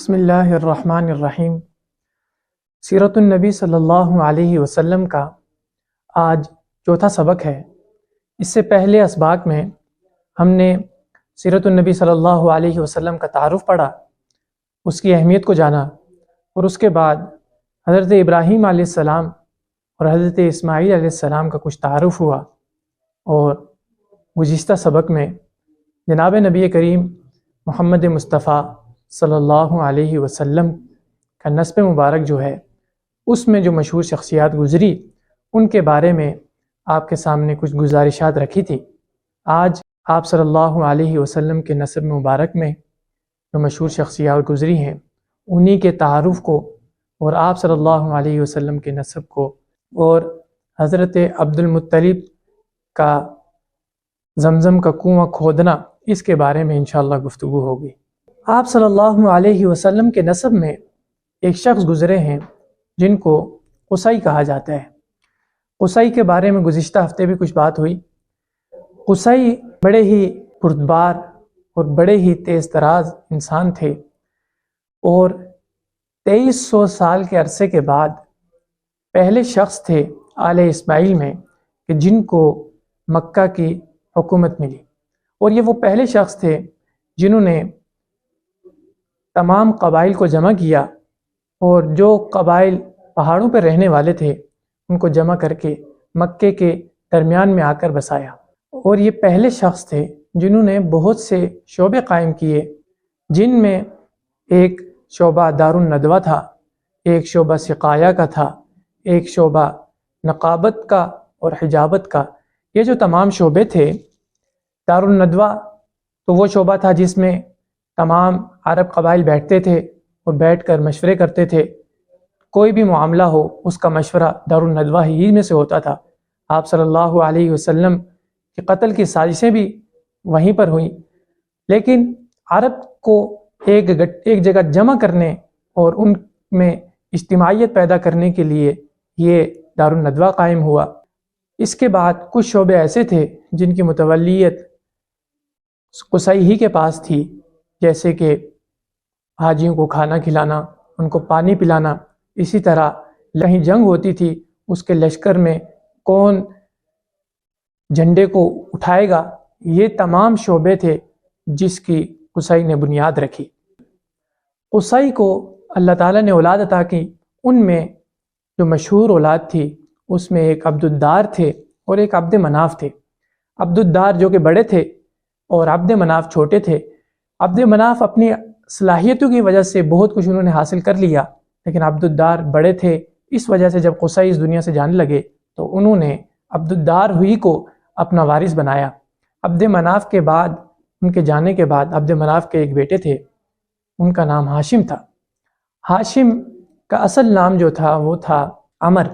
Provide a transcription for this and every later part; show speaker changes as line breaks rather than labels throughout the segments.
بسم اللہ الرحمن الرحیم۔ سیرت النبی صلی اللہ علیہ وسلم کا آج چوتھا سبق ہے۔ اس سے پہلے اسباق میں ہم نے سیرت النبی صلی اللہ علیہ وسلم کا تعارف پڑھا، اس کی اہمیت کو جانا، اور اس کے بعد حضرت ابراہیم علیہ السلام اور حضرت اسماعیل علیہ السلام کا کچھ تعارف ہوا، اور گزشتہ سبق میں جناب نبی کریم محمد مصطفیٰ صلی اللہ علیہ وسلم کا نسب مبارک جو ہے، اس میں جو مشہور شخصیات گزری ان کے بارے میں آپ کے سامنے کچھ گزارشات رکھی تھی۔ آج آپ صلی اللہ علیہ وسلم کے نسب مبارک میں جو مشہور شخصیات گزری ہیں انہی کے تعارف کو اور آپ صلی اللہ علیہ وسلم کے نسب کو اور حضرت عبد المطلب کا زمزم کا کنواں کھودنا، اس کے بارے میں انشاءاللہ گفتگو ہوگی۔ آپ صلی اللہ علیہ وسلم کے نسب میں ایک شخص گزرے ہیں جن کو قصی کہا جاتا ہے۔ قصی کے بارے میں گزشتہ ہفتے بھی کچھ بات ہوئی۔ قصی بڑے ہی بردبار اور بڑے ہی تیز تراز انسان تھے، اور 2300 سال کے عرصے کے بعد پہلے شخص تھے آل اسماعیل میں کہ جن کو مکہ کی حکومت ملی، اور یہ وہ پہلے شخص تھے جنہوں نے تمام قبائل کو جمع کیا، اور جو قبائل پہاڑوں پر رہنے والے تھے ان کو جمع کر کے مکے کے درمیان میں آ کر بسایا۔ اور یہ پہلے شخص تھے جنہوں نے بہت سے شعبے قائم کیے، جن میں ایک شعبہ دار الندوہ تھا، ایک شعبہ سقایا کا تھا، ایک شعبہ نقابت کا اور حجابت کا۔ یہ جو تمام شعبے تھے، دار الندوہ تو وہ شعبہ تھا جس میں تمام عرب قبائل بیٹھتے تھے اور بیٹھ کر مشورے کرتے تھے، کوئی بھی معاملہ ہو اس کا مشورہ دار الندوہ ہی میں سے ہوتا تھا۔ آپ صلی اللہ علیہ وسلم کے قتل کی سازشیں بھی وہیں پر ہوئیں، لیکن عرب کو ایک جگہ جمع کرنے اور ان میں اجتماعیت پیدا کرنے کے لیے یہ دار الندوہ قائم ہوا۔ اس کے بعد کچھ شعبے ایسے تھے جن کی متولیت قصی ہی کے پاس تھی، جیسے کہ حاجیوں کو کھانا کھلانا، ان کو پانی پلانا۔ اسی طرح کہیں جنگ ہوتی تھی، اس کے لشکر میں کون جھنڈے کو اٹھائے گا، یہ تمام شعبے تھے جس کی قصی نے بنیاد رکھی۔ قصی کو اللہ تعالیٰ نے اولاد عطا کی، ان میں جو مشہور اولاد تھی اس میں ایک عبد الدار تھے اور ایک عبد مناف تھے۔ عبد الدار جو کہ بڑے تھے اور عبد مناف چھوٹے تھے۔ عبد مناف اپنی صلاحیتوں کی وجہ سے بہت کچھ انہوں نے حاصل کر لیا، لیکن عبد الدار بڑے تھے، اس وجہ سے جب قصی اس دنیا سے جانے لگے تو انہوں نے عبد الدار ہوئی کو اپنا وارث بنایا۔ عبد مناف کے بعد، ان کے جانے کے بعد، عبد مناف کے ایک بیٹے تھے، ان کا نام ہاشم تھا۔ ہاشم کا اصل نام جو تھا وہ تھا عمر۔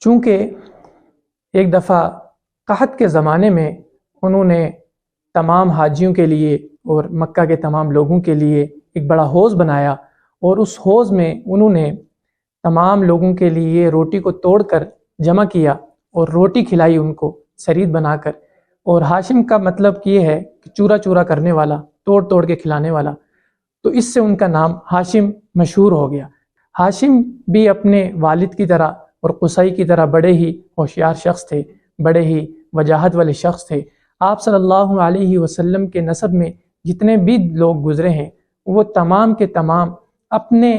چونکہ ایک دفعہ قحط کے زمانے میں انہوں نے تمام حاجیوں کے لیے اور مکہ کے تمام لوگوں کے لیے ایک بڑا حوض بنایا، اور اس حوض میں انہوں نے تمام لوگوں کے لیے روٹی کو توڑ کر جمع کیا اور روٹی کھلائی ان کو سرید بنا کر۔ اور ہاشم کا مطلب یہ ہے کہ چورا چورا کرنے والا، توڑ توڑ کے کھلانے والا، تو اس سے ان کا نام ہاشم مشہور ہو گیا۔ ہاشم بھی اپنے والد کی طرح اور قصی کی طرح بڑے ہی ہوشیار شخص تھے، بڑے ہی وجاہت والے شخص تھے۔ آپ صلی اللہ علیہ وسلم کے نسب میں جتنے بھی لوگ گزرے ہیں وہ تمام کے تمام اپنے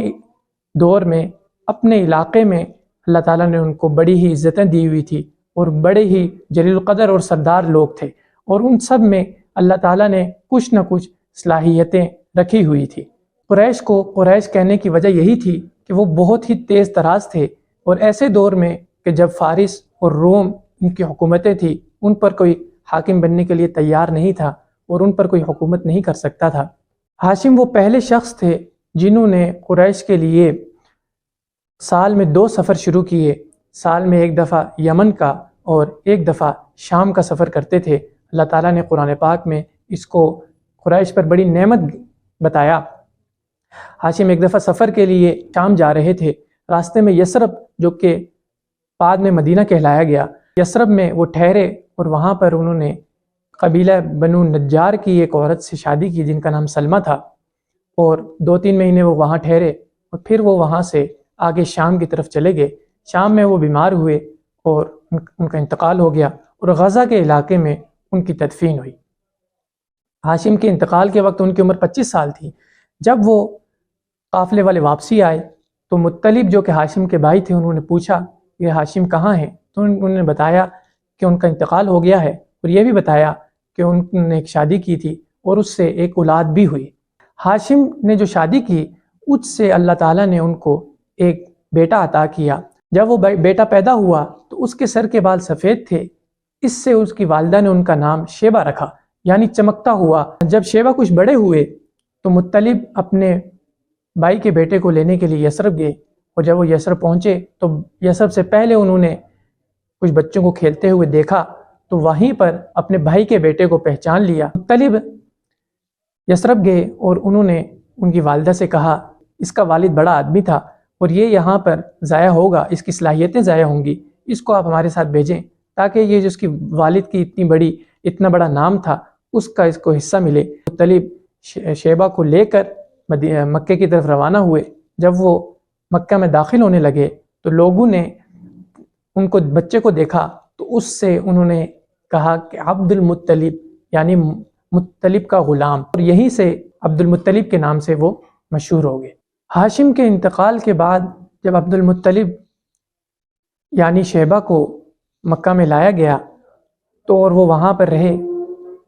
دور میں، اپنے علاقے میں اللہ تعالیٰ نے ان کو بڑی ہی عزتیں دی ہوئی تھی، اور بڑے ہی جلیل القدر اور سردار لوگ تھے، اور ان سب میں اللہ تعالیٰ نے کچھ نہ کچھ صلاحیتیں رکھی ہوئی تھی۔ قریش کو قریش کہنے کی وجہ یہی تھی کہ وہ بہت ہی تیز تراز تھے، اور ایسے دور میں کہ جب فارس اور روم ان کی حکومتیں تھیں، ان پر کوئی حاکم بننے کے لیے تیار نہیں تھا اور ان پر کوئی حکومت نہیں کر سکتا تھا۔ ہاشم وہ پہلے شخص تھے جنہوں نے قریش کے لیے سال میں 2 سفر شروع کیے۔ سال میں ایک دفعہ یمن کا اور ایک دفعہ شام کا سفر کرتے تھے۔ اللہ تعالیٰ نے قرآن پاک میں اس کو قریش پر بڑی نعمت بتایا۔ ہاشم ایک دفعہ سفر کے لیے شام جا رہے تھے، راستے میں یثرب جو کہ بعد میں مدینہ کہلایا گیا، یثرب میں وہ ٹھہرے، اور وہاں پر انہوں نے قبیلہ بنو نجار کی ایک عورت سے شادی کی جن کا نام سلمہ تھا۔ اور 2-3 مہینے وہ وہاں ٹھہرے اور پھر وہ وہاں سے آگے شام کی طرف چلے گئے۔ شام میں وہ بیمار ہوئے اور ان کا انتقال ہو گیا اور غزہ کے علاقے میں ان کی تدفین ہوئی۔ ہاشم کے انتقال کے وقت ان کی عمر 25 سال تھی۔ جب وہ قافلے والے واپسی آئے تو مطلب جو کہ ہاشم کے بھائی تھے انہوں نے پوچھا کہ ہاشم کہاں ہیں، تو انہوں نے بتایا کہ ان کا انتقال ہو گیا ہے، اور یہ بھی بتایا کہ انہوں نے ایک شادی کی تھی اور اس سے ایک اولاد بھی ہوئی۔ ہاشم نے جو شادی کی اس سے اللہ تعالیٰ نے ان کو ایک بیٹا عطا کیا۔ جب وہ بیٹا پیدا ہوا تو اس کے سر کے بال سفید تھے، اس سے اس کی والدہ نے ان کا نام شیبہ رکھا، یعنی چمکتا ہوا۔ جب شیبہ کچھ بڑے ہوئے تو مطلب اپنے بھائی کے بیٹے کو لینے کے لیے یثرب گئے، اور جب وہ یثرب پہنچے تو یثرب سے پہلے انہوں نے کچھ بچوں کو کھیلتے ہوئے دیکھا تو وہیں پر اپنے بھائی کے بیٹے کو پہچان لیا۔ مطلب یثرب گئے اور انہوں نے ان کی والدہ سے کہا اس کا والد بڑا آدمی تھا اور یہ یہاں پر ضائع ہوگا، اس کی صلاحیتیں ضائع ہوں گی، اس کو آپ ہمارے ساتھ بھیجیں تاکہ یہ جو اس کی والد کی اتنا بڑا نام تھا اس کا اس کو حصہ ملے۔ مطلب شیبہ کو لے کر مکے کی طرف روانہ ہوئے۔ جب وہ مکہ میں داخل ہونے لگے تو لوگوں نے ان کو بچے کو دیکھا تو اس سے انہوں نے کہا کہ عبد المطلب، یعنی مطلب کا غلام، اور یہیں سے عبد المطلب کے نام سے وہ مشہور ہو گئے۔ ہاشم کے انتقال کے بعد جب عبد المطلب یعنی شیبہ کو مکہ میں لایا گیا تو اور وہ وہاں پر رہے،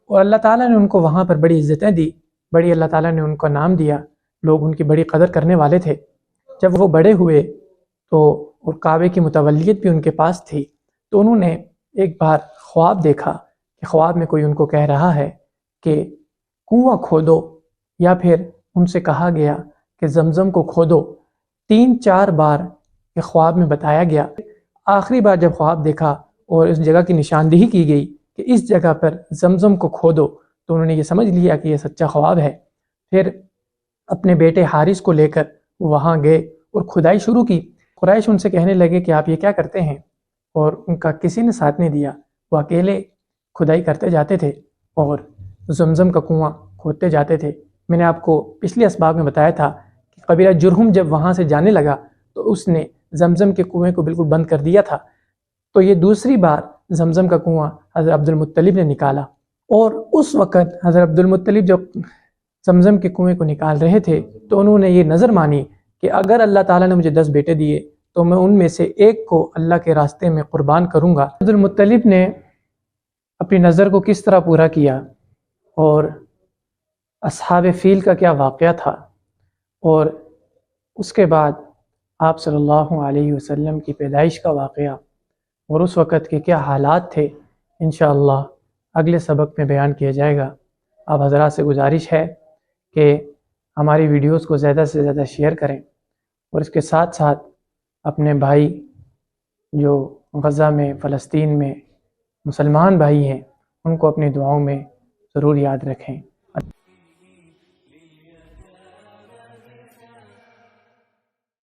اور اللہ تعالیٰ نے ان کو وہاں پر بڑی عزتیں دی، بڑی اللہ تعالیٰ نے ان کو نام دیا، لوگ ان کی بڑی قدر کرنے والے تھے۔ جب وہ بڑے ہوئے تو اور کعبے کی متولیت بھی ان کے پاس تھی تو انہوں نے ایک بار خواب دیکھا کہ خواب میں کوئی ان کو کہہ رہا ہے کہ کنواں کھودو، یا پھر ان سے کہا گیا کہ زمزم کو کھودو۔ 3-4 بار یہ خواب میں بتایا گیا۔ آخری بار جب خواب دیکھا اور اس جگہ کی نشاندہی کی گئی کہ اس جگہ پر زمزم کو کھودو تو انہوں نے یہ سمجھ لیا کہ یہ سچا خواب ہے۔ پھر اپنے بیٹے حارث کو لے کر وہاں گئے اور کھدائی شروع کی۔ قریش ان سے کہنے لگے کہ آپ یہ کیا کرتے ہیں، اور ان کا کسی نے ساتھ نہیں دیا، وہ اکیلے کھدائی کرتے جاتے تھے اور زمزم کا کنواں کھودتے جاتے تھے۔ میں نے آپ کو پچھلے اسباق میں بتایا تھا کہ قبیلہ جرہم جب وہاں سے جانے لگا تو اس نے زمزم کے کنویں کو بالکل بند کر دیا تھا، تو یہ دوسری بار زمزم کا کنواں حضرت عبد المطلب نے نکالا، اور اس وقت حضرت عبد المطلب جب زمزم کے کنویں کو نکال رہے تھے تو انہوں نے یہ نظر مانی کہ اگر اللہ تعالیٰ نے مجھے 10 بیٹے دیے تو میں ان میں سے ایک کو اللہ کے راستے میں قربان کروں گا۔ عبد المطلب نے اپنی نظر کو کس طرح پورا کیا، اور اصحاب فیل کا کیا واقعہ تھا، اور اس کے بعد آپ صلی اللہ علیہ وسلم کی پیدائش کا واقعہ اور اس وقت کے کیا حالات تھے، انشاءاللہ اگلے سبق میں بیان کیا جائے گا۔ آپ حضرات سے گزارش ہے کہ ہماری ویڈیوز کو زیادہ سے زیادہ شیئر کریں، اور اس کے ساتھ ساتھ اپنے بھائی جو غزہ میں، فلسطین میں مسلمان بھائی ہیں، ان کو اپنی دعاؤں میں ضرور یاد رکھیں۔